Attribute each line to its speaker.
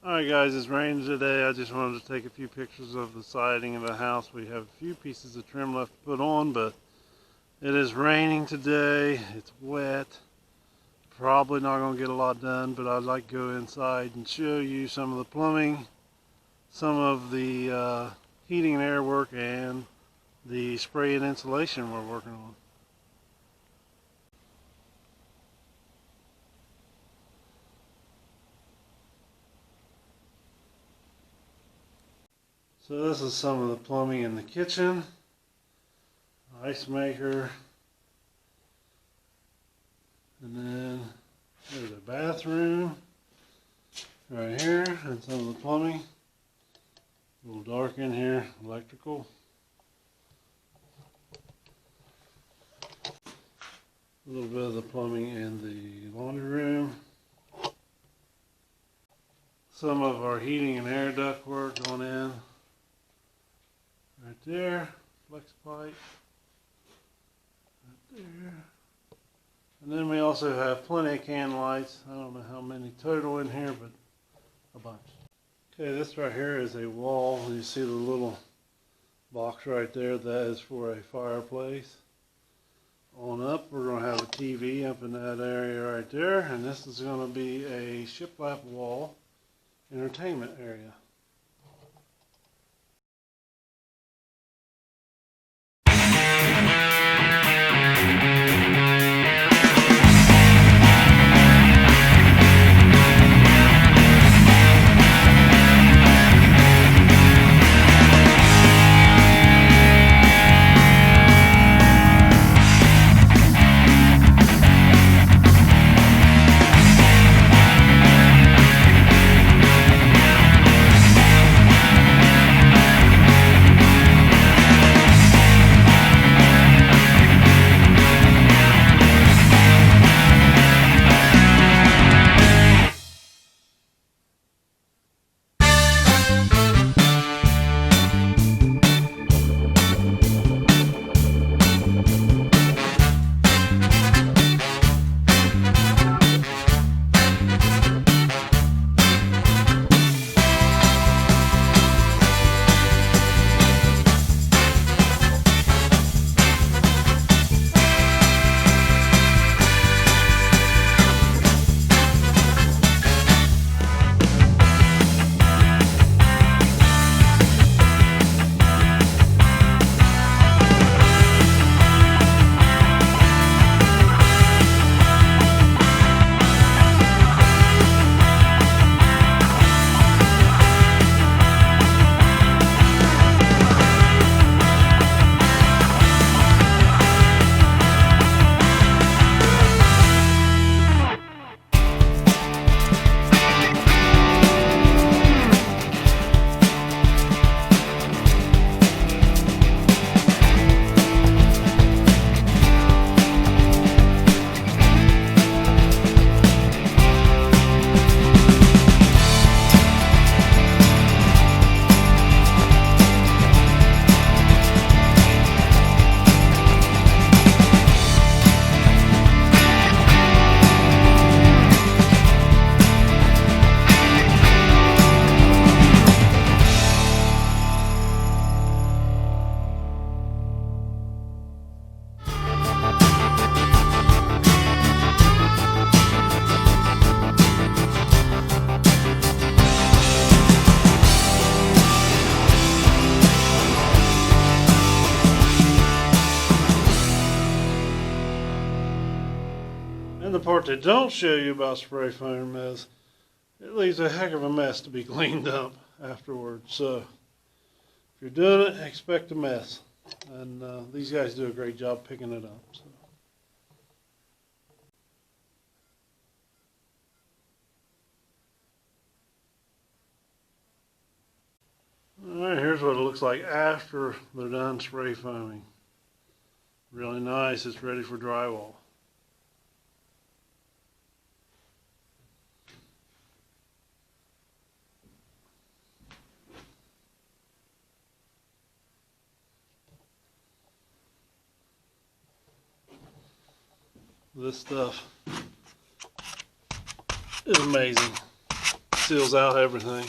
Speaker 1: Alright guys, it's raining today. I just wanted to take a few pictures of the siding of the house. We have a few pieces of trim left to put on, but it is raining today. It's wet. Probably not going to get a lot done, but I'd like to go inside and show you some of the plumbing, some of the heating and air work, and the spray and insulation we're working on. So this is some of the plumbing in the kitchen. Ice maker. And then there's a bathroom right here, and some of the plumbing. A little dark in here, electrical. A little bit of the plumbing in the laundry room. Some of our heating and air duct work going in. Right there, flex pipe. Right there. And then we also have plenty of can lights. I don't know how many total in here, but a bunch. Okay, this right here is a wall. You see the little box right there? That is for a fireplace. On up, we're going to have a TV up in that area right there. And this is going to be a shiplap wall entertainment area. And the part they don't show you about spray foam is it leaves a heck of a mess to be cleaned up afterwards. So if you're doing it, expect a mess. And these guys do a great job picking it up. So. Alright, here's what it looks like after they're done spray foaming. Really nice. It's ready for drywall. This stuff is amazing. seals out everything.